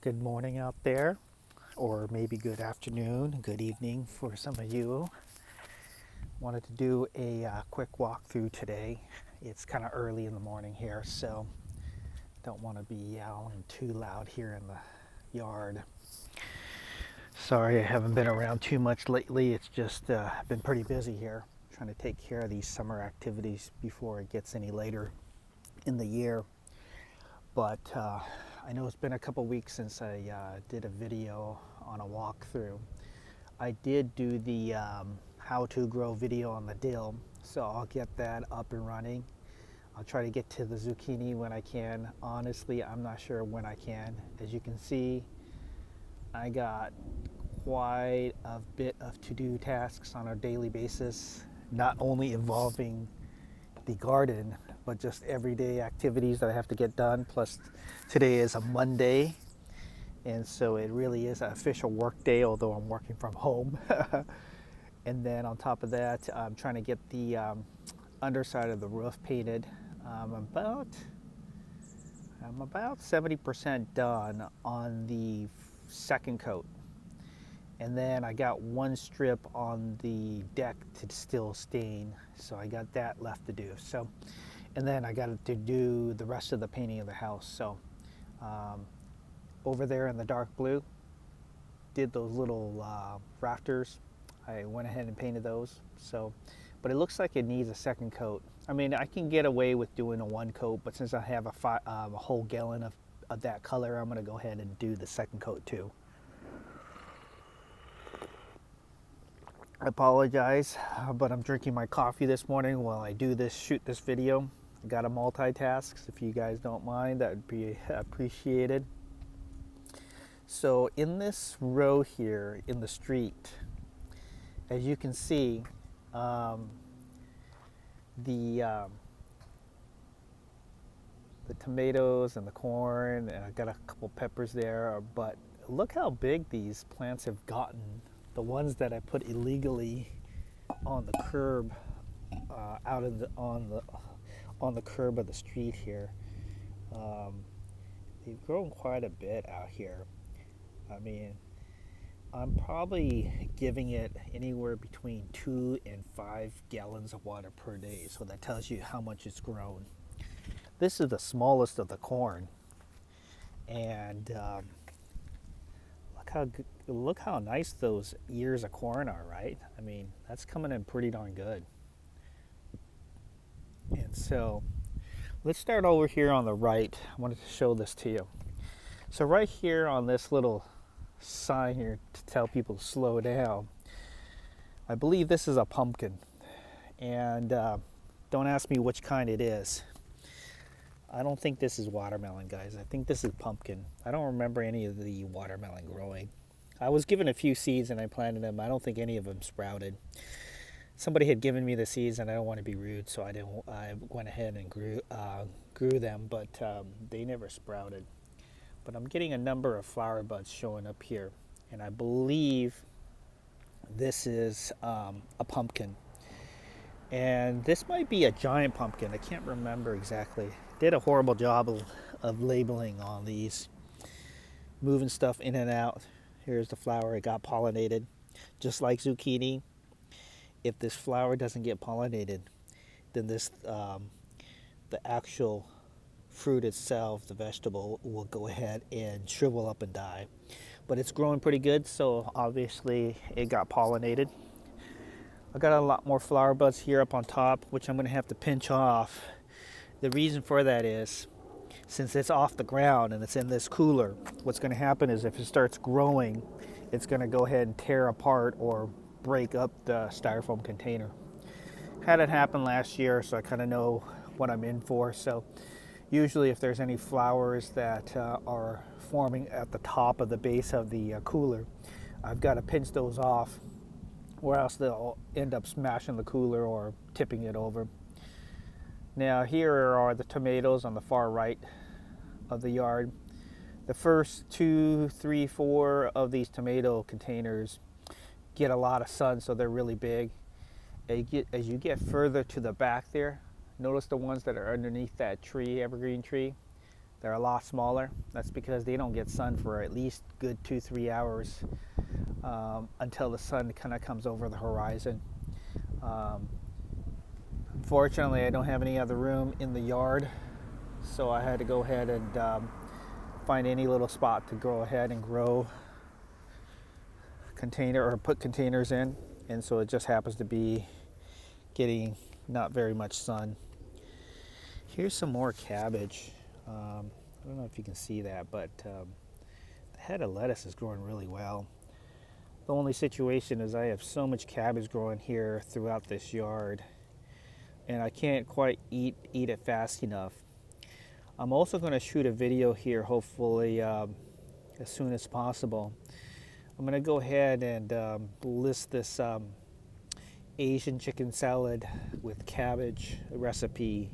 Good morning out there, or maybe good afternoon, good evening for some of you. Wanted to do a quick walkthrough today. It's kind of early in the morning here, so don't want to be yelling too loud here in the yard. Sorry I haven't been around too much lately. It's just been pretty busy here, trying to take care of these summer activities before it gets any later in the year. But I know it's been a couple weeks since I did a video on a walkthrough. I did do the how to grow video on the dill, so I'll get that up and running. I'll try to get to the zucchini when I can. Honestly, I'm not sure when I can. As you can see, I got quite a bit of to-do tasks on a daily basis, not only involving the garden, but just everyday activities that I have to get done. Plus, today is a Monday, and so it really is an official work day, although I'm working from home. And then on top of that, I'm trying to get the underside of the roof painted. I'm about 70% done on the second coat. And then I got one strip on the deck to still stain, so I got that left to do. So, and then I got to do the rest of the painting of the house. So over there in the dark blue, did those little rafters. I went ahead and painted those. So, but it looks like it needs a second coat. I mean, I can get away with doing a one coat, but since I have a whole gallon of that color, I'm gonna go ahead and do the second coat too. I apologize, but I'm drinking my coffee this morning while I shoot this video. I gotta multitask. If you guys don't mind, that would be appreciated. So in this row here in the street, as you can see, the tomatoes and the corn, and I got a couple peppers there, but look how big these plants have gotten. The ones that I put illegally on the curb, on the curb of the street here, they've grown quite a bit out here. I mean, I'm probably giving it anywhere between 2 and 5 gallons of water per day, so that tells you how much it's grown. This is the smallest of the corn, and look how nice those ears of corn are, right? I mean, that's coming in pretty darn good. And so let's start over here on the right. I wanted to show this to you. So right here on this little sign here to tell people to slow down, I believe this is a pumpkin, and don't ask me which kind it is. I don't think this is watermelon, guys. I think this is pumpkin. I don't remember any of the watermelon growing. I was given a few seeds and I planted them. I don't think any of them sprouted. Somebody had given me the seeds, and I don't want to be rude, so I went ahead and grew them, but they never sprouted. But I'm getting a number of flower buds showing up here, and I believe this is a pumpkin. And this might be a giant pumpkin. I can't remember exactly. Did a horrible job of labeling on these, moving stuff in and out. Here's the flower. It got pollinated, just like zucchini. If this flower doesn't get pollinated, then the actual fruit itself, the vegetable, will go ahead and shrivel up and die. But it's growing pretty good, so obviously it got pollinated. I got a lot more flower buds here up on top, which I'm going to have to pinch off. The reason for that is, since it's off the ground and it's in this cooler, what's going to happen is if it starts growing, it's going to go ahead and tear apart or break up the styrofoam container. Had it happen last year, so I kind of know what I'm in for. So usually if there's any flowers that are forming at the top of the base of the cooler, I've got to pinch those off, or else they'll end up smashing the cooler or tipping it over. Now here are the tomatoes on the far right of the yard. The first 2, 3, 4 of these tomato containers get a lot of sun, so they're really big. As you get further to the back there, notice the ones that are underneath that tree, evergreen tree. They're a lot smaller. That's because they don't get sun for at least good 2-3 hours until the sun kind of comes over the horizon. Unfortunately, I don't have any other room in the yard, so I had to go ahead and find any little spot to go ahead and grow container or put containers in, and so it just happens to be getting not very much sun. Here's some more cabbage. I don't know if you can see that, but the head of lettuce is growing really well. The only situation is I have so much cabbage growing here throughout this yard, and I can't quite eat it fast enough. I'm also going to shoot a video here, hopefully as soon as possible. I'm going to go ahead and list this Asian chicken salad with cabbage recipe.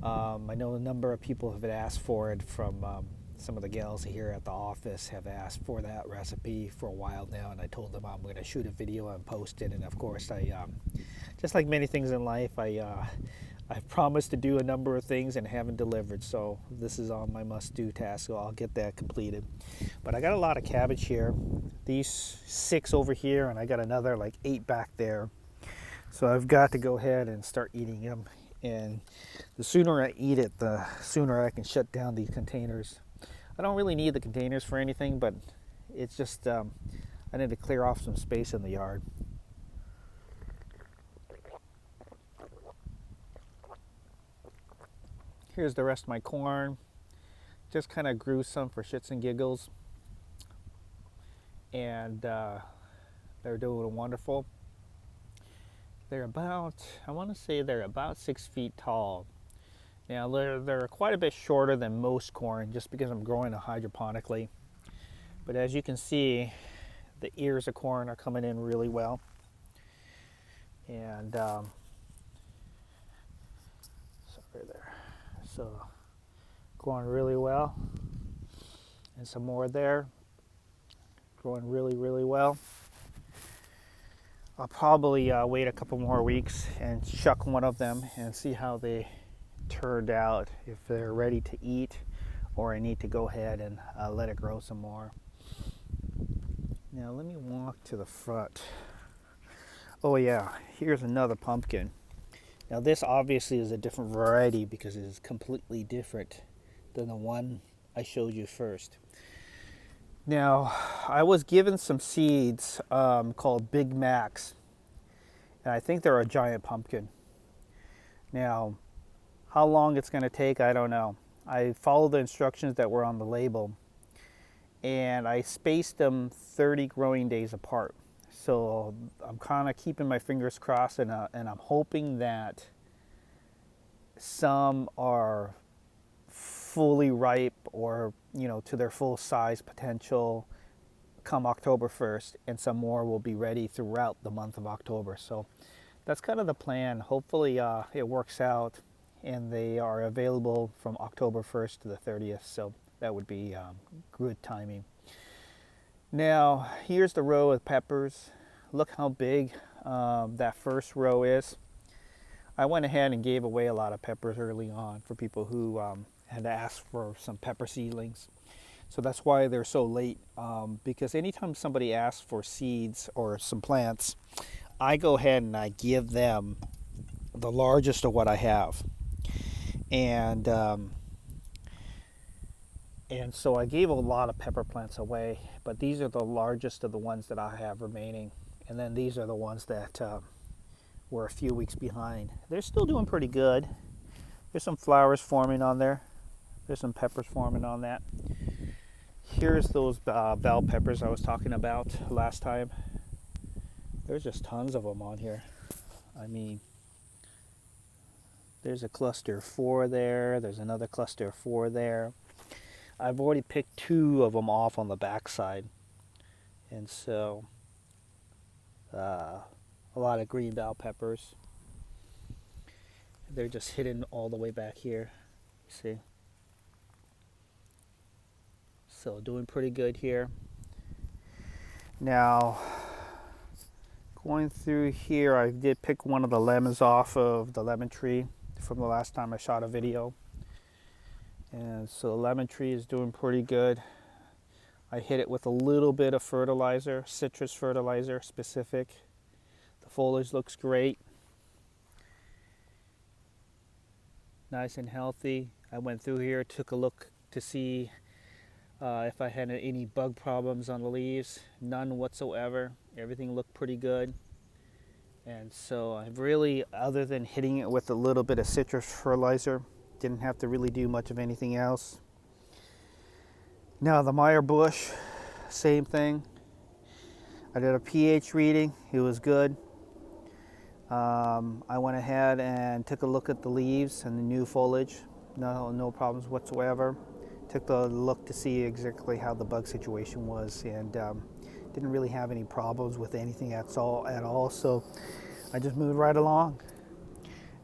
I know a number of people have asked for it. From some of the gals here at the office have asked for that recipe for a while now, and I told them I'm going to shoot a video and post it. And of course, I just like many things in life, I've promised to do a number of things and haven't delivered, so this is on my must-do task, so I'll get that completed. But I got a lot of cabbage here. These 6 over here, and I got another like 8 back there. So I've got to go ahead and start eating them. And the sooner I eat it, the sooner I can shut down these containers. I don't really need the containers for anything, but it's just I need to clear off some space in the yard. Here's the rest of my corn. Just kind of grew some for shits and giggles. And they're doing wonderful. They're about, I want to say they're about 6 feet tall. Now they're quite a bit shorter than most corn just because I'm growing it hydroponically. But as you can see, the ears of corn are coming in really well. And sorry there. So growing really well. And some more there. Growing really, really well. I'll probably wait a couple more weeks and shuck one of them and see how they turned out, if they're ready to eat, or I need to go ahead and let it grow some more. Now let me walk to the front. Oh yeah, here's another pumpkin. Now this obviously is a different variety because it is completely different than the one I showed you first. Now I was given some seeds called Big Macs, and I think they're a giant pumpkin. Now how long it's going to take, I don't know. I followed the instructions that were on the label, and I spaced them 30 growing days apart. So I'm kind of keeping my fingers crossed, and I'm hoping that some are fully ripe, or to their full size potential come October 1st, and some more will be ready throughout the month of October. So that's kind of the plan. Hopefully it works out and they are available from October 1st to the 30th, so that would be good timing. Now here's the row of peppers. Look how big that first row is. I went ahead and gave away a lot of peppers early on for people who had asked for some pepper seedlings. So that's why they're so late, because anytime somebody asks for seeds or some plants, I go ahead and I give them the largest of what I have. And so I gave a lot of pepper plants away, but these are the largest of the ones that I have remaining. And then these are the ones that were a few weeks behind. They're still doing pretty good. There's some flowers forming on there. There's some peppers forming on that. Here's those bell peppers I was talking about last time. There's just tons of them on here. I mean, there's a cluster of 4 there. There's another cluster of 4 there. I've already picked 2 of them off on the back side. And so a lot of green bell peppers. They're just hidden all the way back here. See? So doing pretty good here. Now, going through here, I did pick one of the lemons off of the lemon tree from the last time I shot a video. And so the lemon tree is doing pretty good. I hit it with a little bit of fertilizer, citrus fertilizer specific. The foliage looks great. Nice and healthy. I went through here, took a look to see if I had any bug problems on the leaves. None whatsoever. Everything looked pretty good. And so I really, other than hitting it with a little bit of citrus fertilizer, didn't have to really do much of anything else. Now the Meyer bush, same thing. I did a pH reading. It was good. I went ahead and took a look at the leaves and the new foliage. No problems whatsoever. Took the look to see exactly how the bug situation was, and didn't really have any problems with anything at all. So I just moved right along.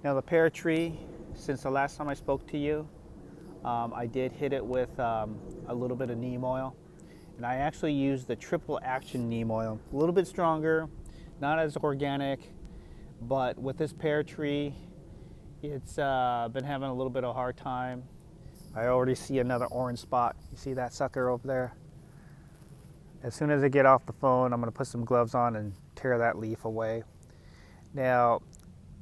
Now the pear tree, since the last time I spoke to you, I did hit it with a little bit of neem oil, and I actually used the triple action neem oil. A little bit stronger, not as organic, but with this pear tree, it's been having a little bit of a hard time. I already see another orange spot. You see that sucker over there? As soon as I get off the phone, I'm going to put some gloves on and tear that leaf away. Now,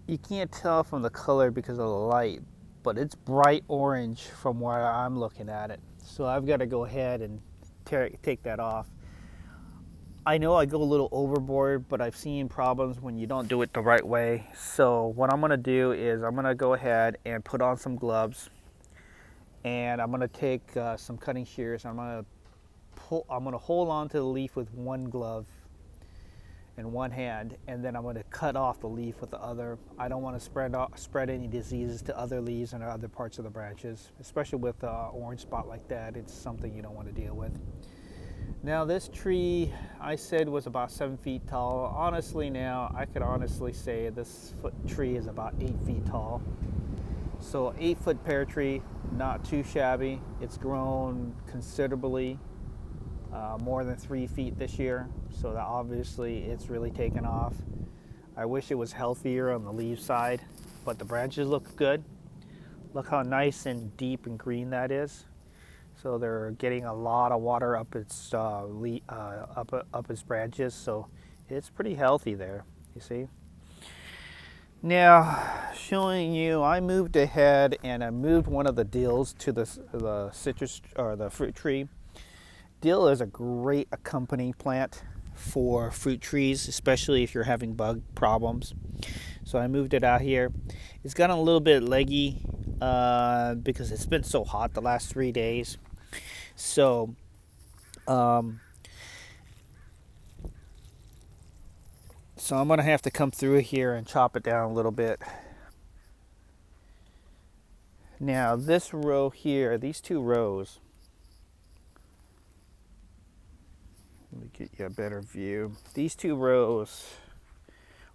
you can't tell from the color because of the light, but it's bright orange from where I'm looking at it. So I've got to go ahead and take that off. I know I go a little overboard, but I've seen problems when you don't do it the right way. So what I'm going to do is I'm going to go ahead and put on some gloves, and I'm going to take some cutting shears. I'm going to hold on to the leaf with one glove in one hand, and then I'm going to cut off the leaf with the other. I don't want to spread any diseases to other leaves and other parts of the branches, especially with an orange spot like that. It's something you don't want to deal with. Now this tree I said was about 7 feet tall. Honestly, now I could honestly say this tree is about 8 feet tall. So 8-foot pear tree, not too shabby. It's grown considerably, more than 3 feet this year. So that obviously it's really taken off. I wish it was healthier on the leaf side, but the branches look good. Look how nice and deep and green that is. So they're getting a lot of water up its up its branches. So it's pretty healthy there. You see. Now, showing you, I moved ahead and I moved one of the dills to the citrus or the fruit tree. Dill is a great accompanying plant for fruit trees, especially if you're having bug problems. So I moved it out here. It's gotten a little bit leggy because it's been so hot the last 3 days. So So I'm going to have to come through here and chop it down a little bit. Now this row here, these 2 rows, let me get you a better view. These 2 rows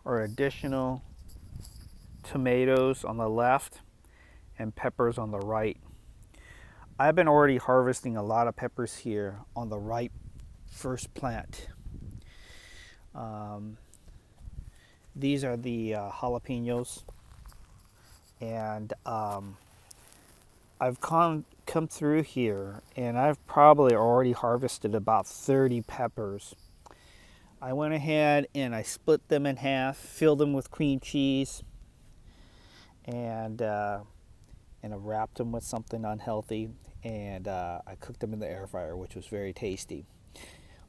are additional tomatoes on the left and peppers on the right. I've been already harvesting a lot of peppers here on the right first plant. These are the jalapenos, and I've come through here and I've probably already harvested about 30 peppers. I went ahead and I split them in half, filled them with cream cheese, and I wrapped them with something unhealthy, and I cooked them in the air fryer, which was very tasty.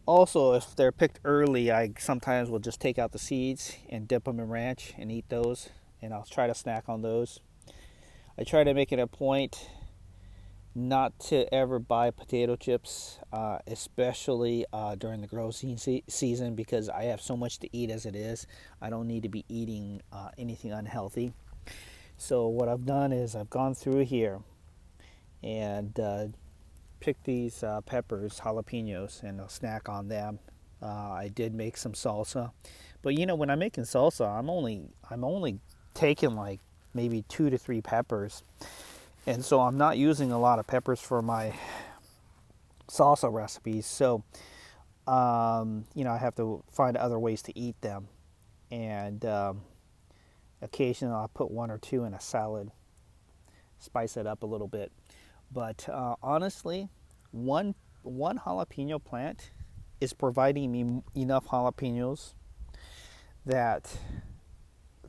Also, if they're picked early, I sometimes will just take out the seeds and dip them in ranch and eat those, and I'll try to snack on those. I try to make it a point not to ever buy potato chips, especially during the growing season, because I have so much to eat as it is. I don't need to be eating anything unhealthy. So what I've done is I've gone through here and picked these peppers, jalapenos, and I'll snack on them. I did make some salsa, but you know, when I'm making salsa, I'm only taking like maybe 2 to 3 peppers, and so I'm not using a lot of peppers for my salsa recipes. So you know, I have to find other ways to eat them, and occasionally I'll put 1 or 2 in a salad, spice it up a little bit. But honestly, one jalapeno plant is providing me enough jalapenos that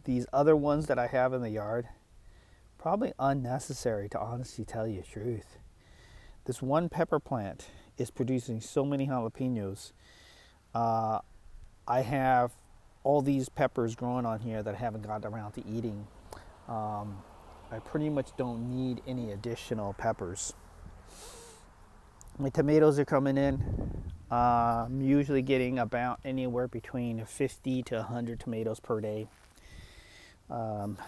these other ones that I have in the yard, probably unnecessary, to honestly tell you the truth. This one pepper plant is producing so many jalapenos. Uh, I have all these peppers growing on here that I haven't gotten around to eating. Um, I pretty much don't need any additional peppers. My tomatoes are coming in. I'm usually getting about anywhere between 50 to 100 tomatoes per day. Um,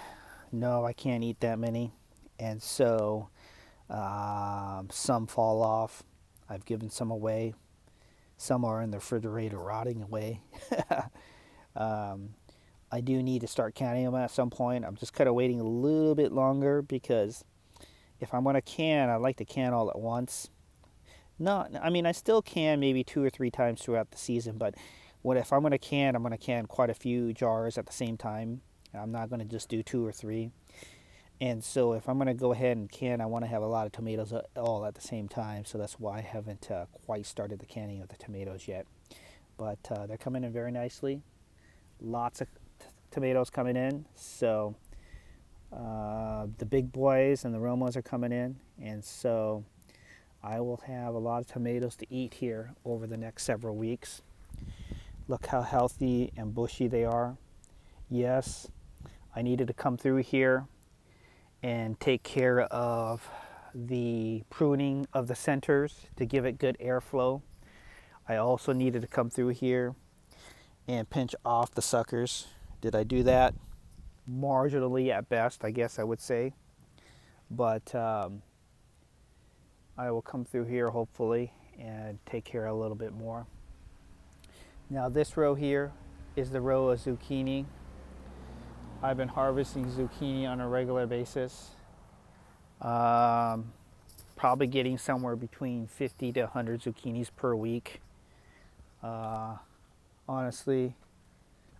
no, I can't eat that many. And so some fall off. I've given some away. Some are in the refrigerator rotting away. um, I do need to start canning them at some point. I'm just kind of waiting a little bit longer because if I'm going to can, I like to can all at once. Not, I mean, I still can maybe 2 or 3 times throughout the season, but if I'm going to can, I'm going to can quite a few jars at the same time. I'm not going to just do 2 or 3. And so if I'm going to go ahead and can, I want to have a lot of tomatoes all at the same time. So that's why I haven't quite started the canning of the tomatoes yet. But they're coming in very nicely. Lots of tomatoes coming in. So the big boys and the Romos are coming in. And so I will have a lot of tomatoes to eat here over the next several weeks. Look how healthy and bushy they are. Yes, I needed to come through here and take care of the pruning of the centers to give it good airflow. I also needed to come through here and pinch off the suckers. Did I do that? Marginally at best, I guess I would say. But I will come through here hopefully and take care of a little bit more. Now this row here is the row of zucchini. I've been harvesting zucchini on a regular basis. Probably getting somewhere between 50 to 100 zucchinis per week. Honestly,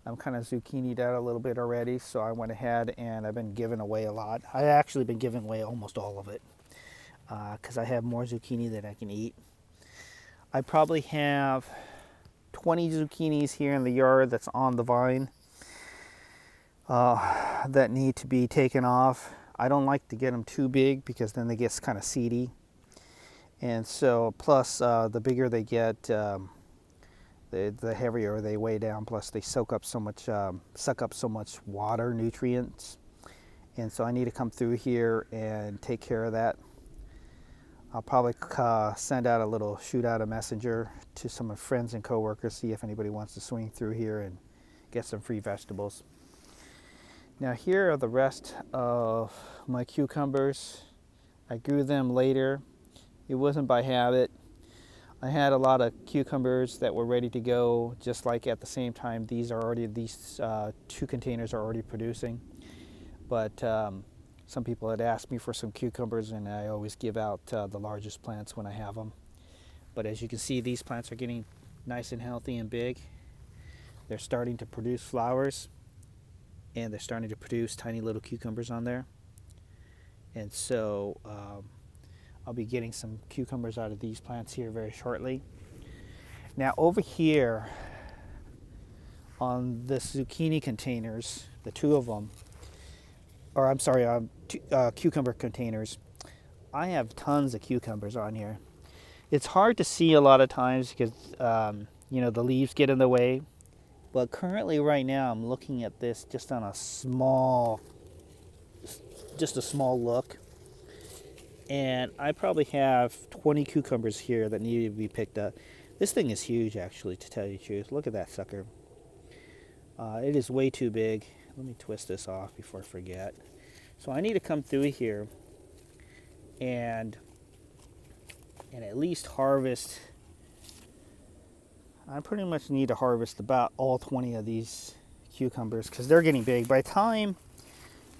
I'm kind of zucchinied out a little bit already, so I went ahead and I've been giving away a lot. I've actually been giving away almost all of it because I have more zucchini than I can eat. I probably have 20 zucchinis here in the yard that's on the vine that need to be taken off. I don't like to get them too big because then they get kind of seedy. And so, plus the bigger they get, the heavier they weigh down. Plus, they suck up so much water, nutrients. And so, I need to come through here and take care of that. I'll probably send out shoot out a messenger to some of my friends and coworkers, see if anybody wants to swing through here and get some free vegetables. Now here are the rest of my cucumbers. I grew them later. It wasn't by habit. I had a lot of cucumbers that were ready to go, just like at the same time these 2 containers are already producing. But some people had asked me for some cucumbers, and I always give out the largest plants when I have them. But as you can see, these plants are getting nice and healthy and big. They're starting to produce flowers, and they're starting to produce tiny little cucumbers on there. And so I'll be getting some cucumbers out of these plants here very shortly. Now over here on the zucchini containers, the 2 of them, or I'm sorry, cucumber containers, I have tons of cucumbers on here. It's hard to see a lot of times because the leaves get in the way. But currently right now I'm looking at this just on a small look. And I probably have 20 cucumbers here that need to be picked up. This thing is huge, actually, to tell you the truth. Look at that sucker. It is way too big. Let me twist this off before I forget. So I need to come through here and at least harvest. I pretty much need to harvest about all 20 of these cucumbers because they're getting big. By the time,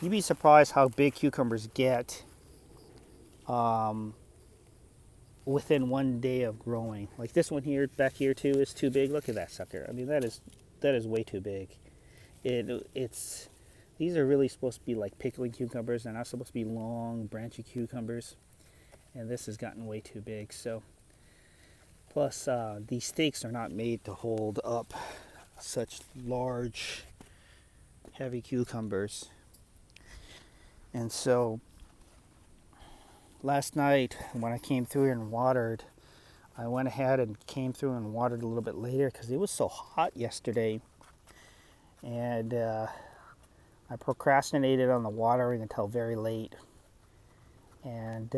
you'd be surprised how big cucumbers get within 1 day of growing. Like this one here, back here too, is too big. Look at that sucker. I mean, that is way too big. These are really supposed to be like pickling cucumbers. They're not supposed to be long, branchy cucumbers. and this has gotten way too big. So plus these stakes are not made to hold up such large heavy cucumbers. And so last night when I came through here and watered, I went ahead and came through and watered a little bit later because it was so hot yesterday, and I procrastinated on the watering until very late. And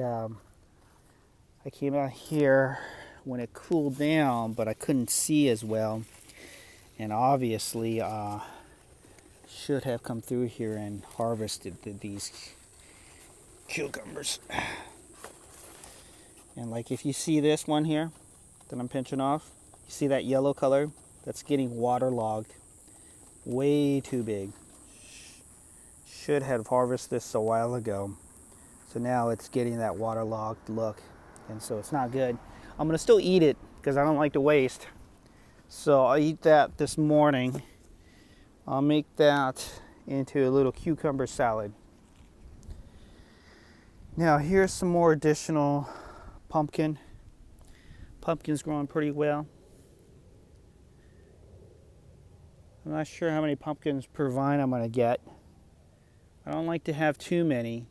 I came out here when it cooled down, but I couldn't see as well, and obviously should have come through here and harvested these cucumbers. And like if you see this one here that I'm pinching off, you see that yellow color? That's getting waterlogged. Way too big. Should have harvested this a while ago. So now it's getting that waterlogged look, and so it's not good. I'm gonna still eat it because I don't like to waste. So I'll eat that this morning. I'll make that into a little cucumber salad. Now here's some more additional pumpkin. Pumpkin's growing pretty well. I'm not sure how many pumpkins per vine I'm gonna get. I don't like to have too many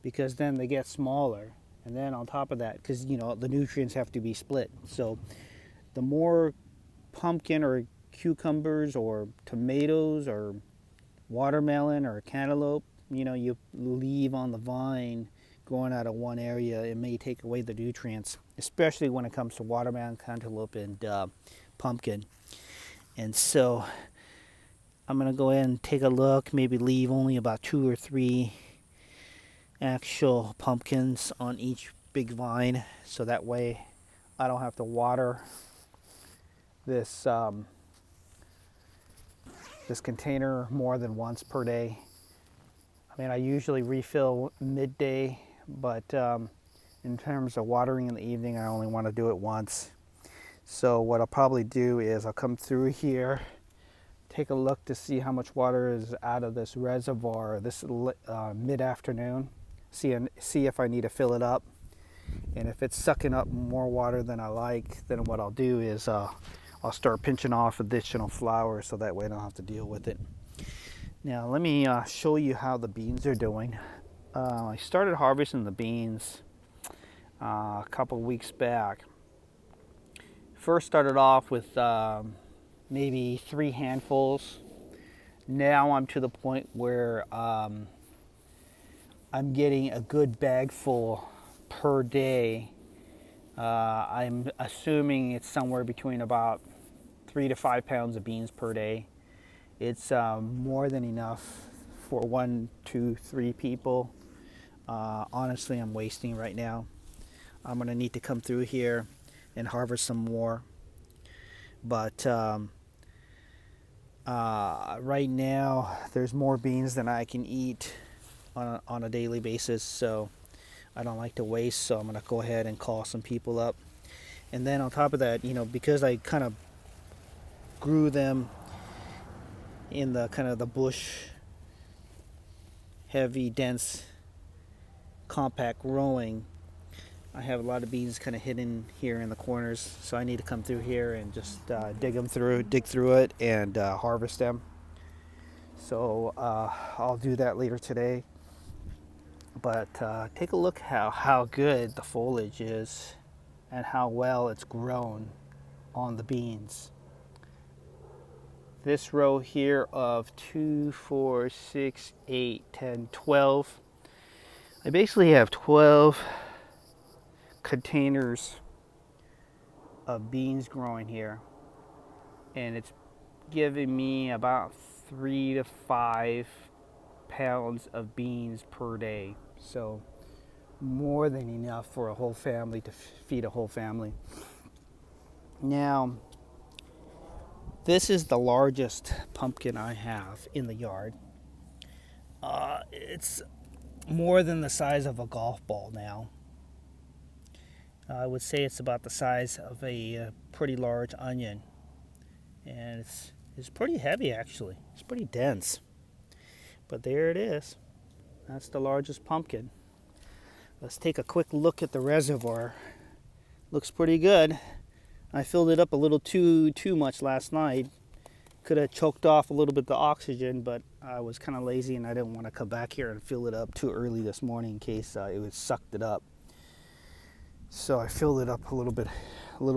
because then they get smaller. And then on top of that, because you know the nutrients have to be split. So the more pumpkin or cucumbers or tomatoes or watermelon or cantaloupe, you know, you leave on the vine growing out of one area, it may take away the nutrients, especially when it comes to watermelon, cantaloupe, and pumpkin. And so I'm going to go ahead and take a look, maybe leave only about 2 or 3 actual pumpkins on each big vine, so that way I don't have to water this this container more than once per day. I mean, I usually refill midday, but in terms of watering in the evening, I only want to do it once. So what I'll probably do is I'll come through here, take a look to see how much water is out of this reservoir this mid-afternoon, see if I need to fill it up. And if it's sucking up more water than I like, then what I'll do is I'll start pinching off additional flower so that way I don't have to deal with it. Now let me show you how the beans are doing. I started harvesting the beans a couple weeks back. First started off with maybe 3 handfuls. Now I'm to the point where I'm getting a good bag full per day. I'm assuming it's somewhere between about 3 to 5 pounds of beans per day. It's more than enough for 1, 2, 3 people. Honestly, I'm wasting right now. I'm gonna need to come through here and harvest some more. But right now, there's more beans than I can eat on a daily basis, so I don't like to waste. So I'm gonna go ahead and call some people up. And then on top of that, you know, because I kind of grew them in the kind of the bush, heavy, dense, compact growing, I have a lot of beans kind of hidden here in the corners, so I need to come through here and just dig through it and harvest them. So I'll do that later today. But take a look how good the foliage is and how well it's grown on the beans. This row here of 2, 4, 6, 8, 10, 12. I basically have 12 containers of beans growing here, and it's giving me about 3 to 5 pounds of beans per day. So more than enough for a whole family, to feed a whole family. Now, this is the largest pumpkin I have in the yard. It's more than the size of a golf ball now. I would say it's about the size of a pretty large onion. And it's pretty heavy, actually. It's pretty dense. But there it is. That's the largest pumpkin. Let's take a quick look at the reservoir. Looks pretty good. I filled it up a little too much last night. Could have choked off a little bit of the oxygen, but I was kind of lazy and I didn't want to come back here and fill it up too early this morning in case it would sucked it up. So I filled it up a little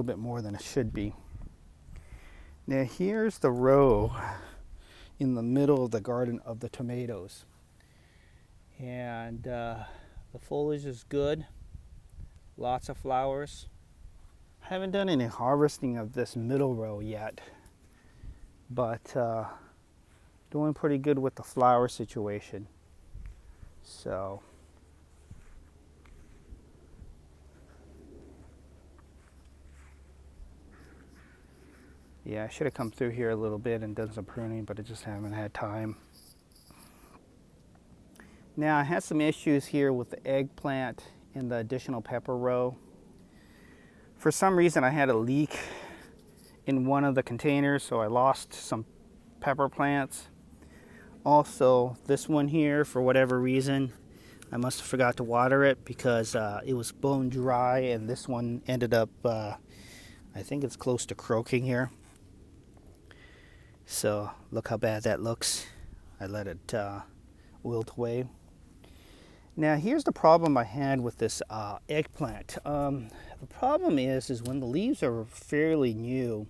bit more than it should be. Now here's the row in the middle of the garden of the tomatoes, and the foliage is good. Lots of flowers. I haven't done any harvesting of this middle row yet, but doing pretty good with the flower situation. So yeah, I should have come through here a little bit and done some pruning, but I just haven't had time. Now I had some issues here with the eggplant in the additional pepper row. For some reason I had a leak in one of the containers, so I lost some pepper plants. Also, this one here, for whatever reason, I must have forgot to water it because it was bone dry, and this one ended up, I think it's close to croaking here. So look how bad that looks. I let it wilt away. Now here's the problem I had with this eggplant. The problem is when the leaves are fairly new,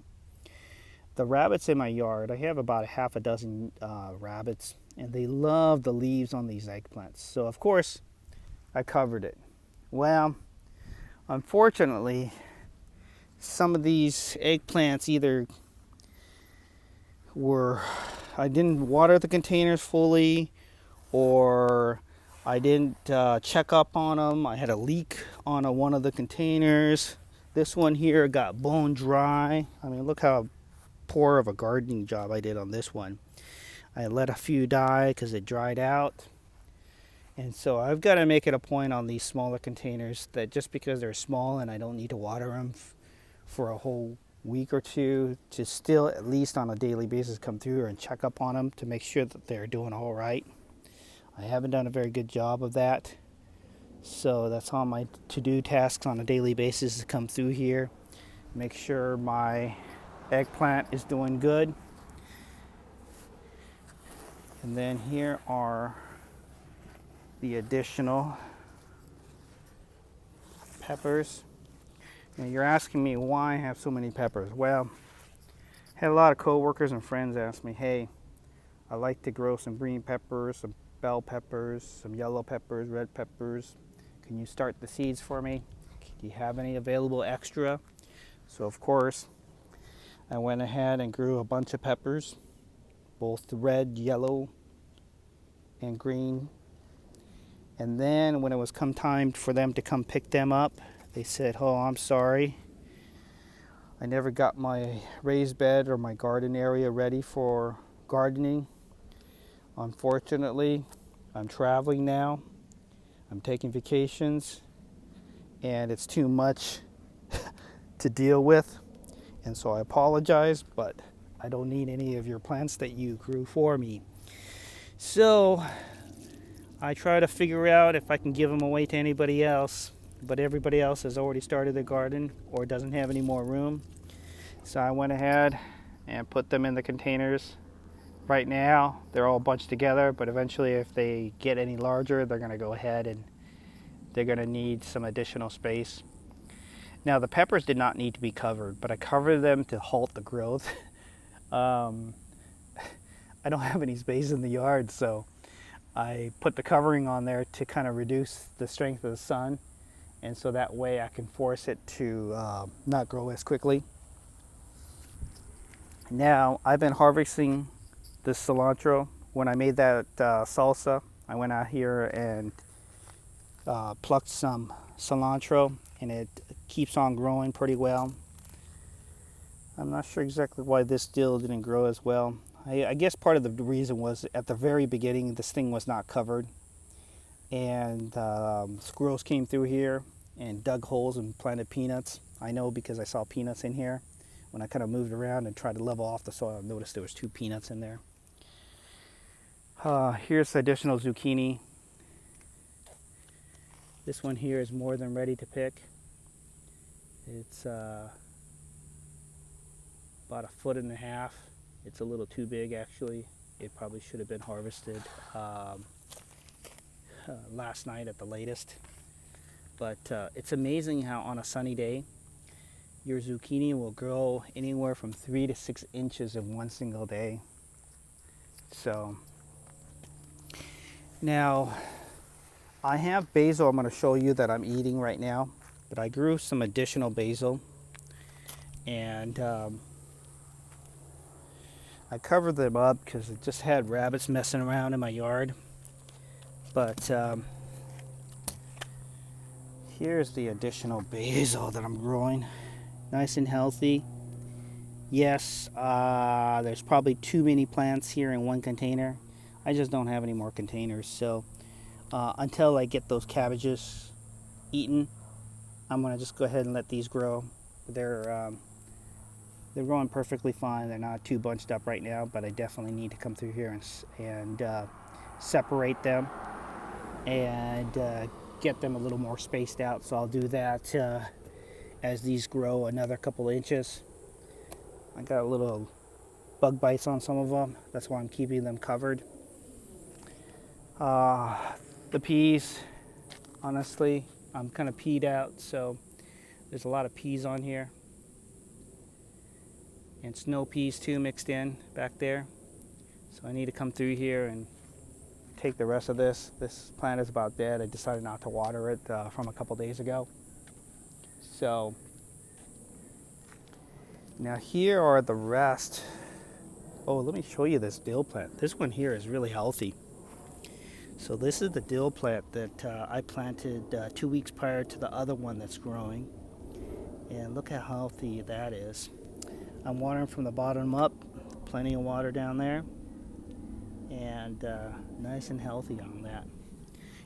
the rabbits in my yard, I have about a half a dozen rabbits, and they love the leaves on these eggplants. So of course I covered it. Well, unfortunately, some of these eggplants either I didn't water the containers fully, or I didn't check up on them. I had a leak on one of the containers. This one here got bone dry. I mean, look how poor of a gardening job I did on this one. I let a few die because it dried out. And so I've got to make it a point on these smaller containers that just because they're small and I don't need to water them for a whole week or two, to still at least on a daily basis come through and check up on them to make sure that they're doing all right. I haven't done a very good job of that, so that's on my to-do tasks on a daily basis, to come through here, make sure my eggplant is doing good. And then here are the additional peppers. Now you're asking me why I have so many peppers. Well, I had a lot of co-workers and friends ask me, hey, I like to grow some green peppers, some bell peppers, some yellow peppers, red peppers. Can you start the seeds for me? Do you have any available extra? So of course, I went ahead and grew a bunch of peppers, both red, yellow, and green. And then when it was time for them to come pick them up, they said, oh, I'm sorry, I never got my raised bed or my garden area ready for gardening. Unfortunately, I'm traveling now. I'm taking vacations, and it's too much to deal with. And so I apologize, but I don't need any of your plants that you grew for me. So I try to figure out if I can give them away to anybody else, but everybody else has already started their garden or doesn't have any more room. So I went ahead and put them in the containers. Right now they're all bunched together, but eventually if they get any larger, they're going to go ahead and they're going to need some additional space. Now the peppers did not need to be covered, but I covered them to halt the growth. I don't have any space in the yard, so I put the covering on there to kind of reduce the strength of the sun, and so that way I can force it to not grow as quickly. Now I've been harvesting this cilantro. When I made that salsa, I went out here and plucked some cilantro, and it keeps on growing pretty well. I'm not sure exactly why this still didn't grow as well. I guess part of the reason was at the very beginning this thing was not covered, and squirrels came through here and dug holes and planted peanuts. I know because I saw peanuts in here. When I kind of moved around and tried to level off the soil, I noticed there was 2 peanuts in there. Here's additional zucchini. This one here is more than ready to pick. It's about 1.5 feet. It's a little too big actually. It probably should have been harvested last night at the latest. But it's amazing how on a sunny day your zucchini will grow anywhere from 3 to 6 inches in one single day. So now I have basil I'm going to show you that I'm eating right now, but I grew some additional basil, and I covered them up because it just had rabbits messing around in my yard. But here's the additional basil that I'm growing. Nice and healthy. Yes, there's probably too many plants here in one container. I just don't have any more containers. So until I get those cabbages eaten, I'm going to just go ahead and let these grow. They're growing perfectly fine. They're not too bunched up right now, but I definitely need to come through here and separate them and get them a little more spaced out. So I'll do that as these grow another couple inches. I got a little bug bites on some of them. That's why I'm keeping them covered. The peas, honestly, I'm kind of peed out, so there's a lot of peas on here. And snow peas too mixed in back there. So I need to come through here and take the rest of this. This plant is about dead. I decided not to water it from a couple days ago. So now here are the rest. Oh, let me show you this dill plant. This one here is really healthy. So this is the dill plant that I planted 2 weeks prior to the other one that's growing. And look how healthy that is. I'm watering from the bottom up, plenty of water down there, and nice and healthy on that.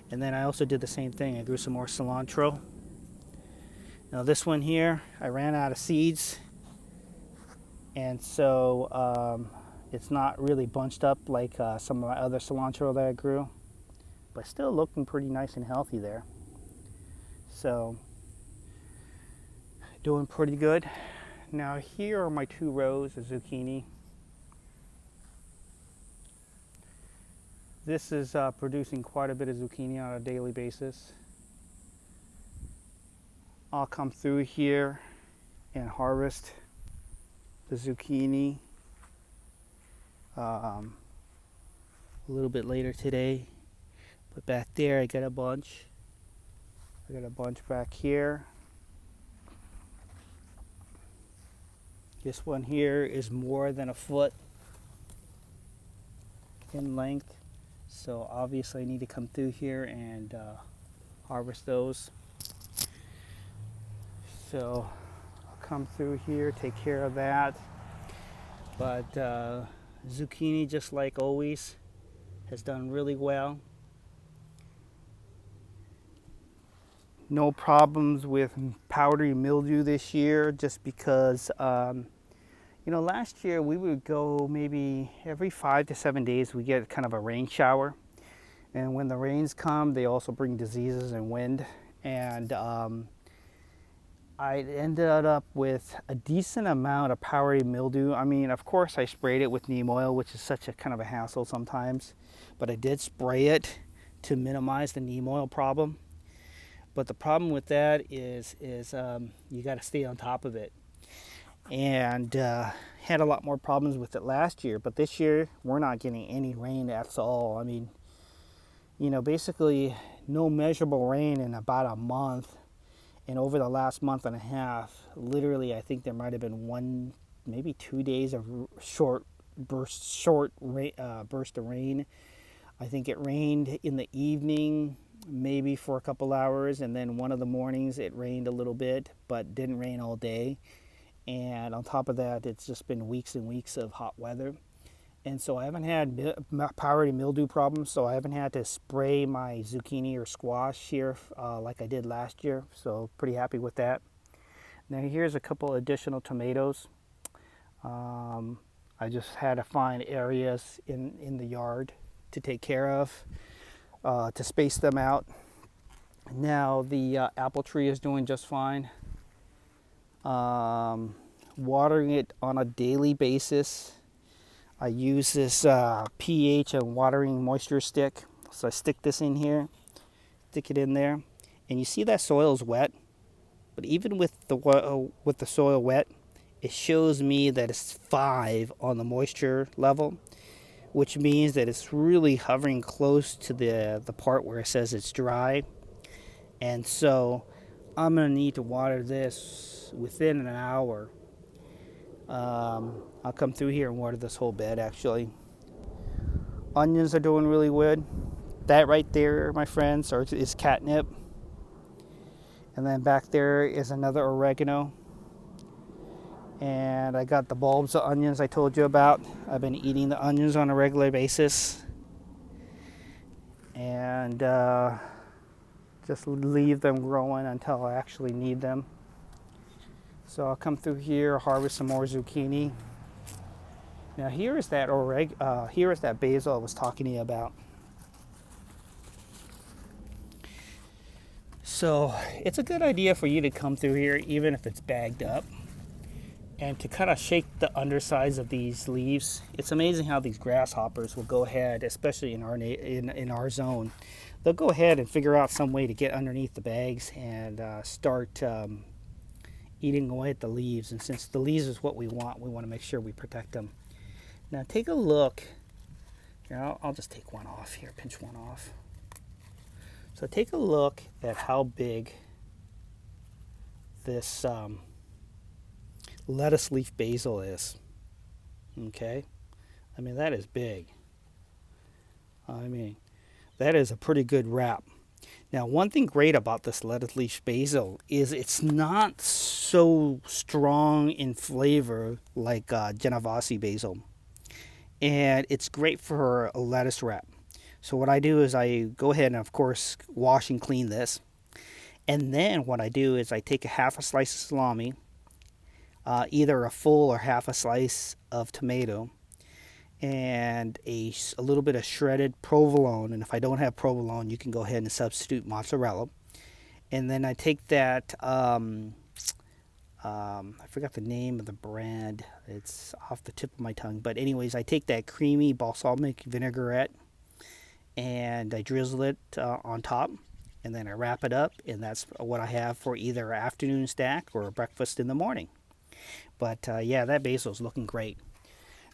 And then I also did the same thing. I grew some more cilantro. Now this one here, I ran out of seeds, and so it's not really bunched up like some of my other cilantro that I grew, but still looking pretty nice and healthy there. So doing pretty good. Now here are my 2 rows of zucchini. This is producing quite a bit of zucchini on a daily basis. I'll come through here and harvest the zucchini a little bit later today. But back there I got a bunch. I got a bunch back here. This one here is more than a foot in length, so obviously I need to come through here and harvest those. So I'll come through here, take care of that. But zucchini, just like always, has done really well. No problems with powdery mildew this year, just because you know, last year we would go maybe every 5 to 7 days we get kind of a rain shower, and when the rains come they also bring diseases and wind, and I ended up with a decent amount of powdery mildew. I mean, of course I sprayed it with neem oil, which is such a kind of a hassle sometimes, but I did spray it to minimize the neem oil problem. But the problem with that is you got to stay on top of it. And had a lot more problems with it last year. But this year, we're not getting any rain at all. I mean, you know, basically no measurable rain in about a month. And over the last month and a half, literally, I think there might have been 1, maybe 2 days of short burst of rain. I think it rained in the evening, maybe for a couple hours, and then one of the mornings it rained a little bit, but didn't rain all day. And on top of that, it's just been weeks and weeks of hot weather. And so I haven't had powdery mildew problems, so I haven't had to spray my zucchini or squash here like I did last year. So pretty happy with that. Now here's a couple additional tomatoes. I just had to find areas in the yard to take care of, to space them out. Now the apple tree is doing just fine. Watering it on a daily basis. I use this pH and watering moisture stick. So I stick this in here, stick it in there, and you see that soil is wet. But even with the soil wet, it shows me that it's 5 on the moisture level, which means that it's really hovering close to the part where it says it's dry. And so I'm going to need to water this within an hour. I'll come through here and water this whole bed actually. Onions are doing really good. That right there, my friends, is catnip. And then back there is another oregano. And I got the bulbs of onions I told you about. I've been eating the onions on a regular basis. And just leave them growing until I actually need them. So I'll come through here, harvest some more zucchini. Now here is that basil I was talking to you about. So it's a good idea for you to come through here, even if it's bagged up, and to kind of shake the undersides of these leaves. It's amazing how these grasshoppers will go ahead, especially in our zone. They'll go ahead and figure out some way to get underneath the bags and start eating away at the leaves. And since the leaves is what we want to make sure we protect them. Now take a look. Here, I'll just take one off here, pinch one off. So take a look at how big this lettuce leaf basil is. Okay, I mean that is big. I mean that is a pretty good wrap. Now one thing great about this lettuce leaf basil is it's not so strong in flavor like Genovese basil, and it's great for a lettuce wrap. So what I do is I go ahead and of course wash and clean this, and then what I do is I take a half a slice of salami, either a full or half a slice of tomato, and a little bit of shredded provolone. And if I don't have provolone, you can go ahead and substitute mozzarella. And then I take that, I forgot the name of the brand. It's off the tip of my tongue. But anyways, I take that creamy balsamic vinaigrette and I drizzle it on top. And then I wrap it up. And that's what I have for either an afternoon snack or a breakfast in the morning. But yeah, that basil is looking great.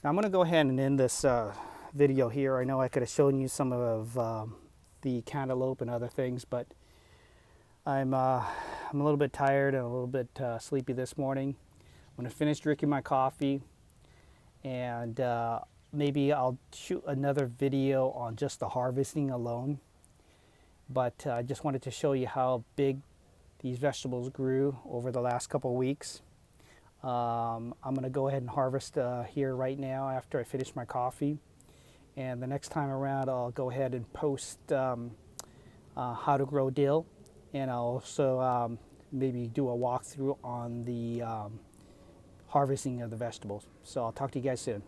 Now I'm going to go ahead and end this video here. I know I could have shown you some of the cantaloupe and other things, but I'm a little bit tired and a little bit sleepy this morning. I'm going to finish drinking my coffee, and maybe I'll shoot another video on just the harvesting alone. But I just wanted to show you how big these vegetables grew over the last couple of weeks. I'm going to go ahead and harvest here right now after I finish my coffee. And the next time around, I'll go ahead and post how to grow dill. And I'll also maybe do a walkthrough on the harvesting of the vegetables. So I'll talk to you guys soon.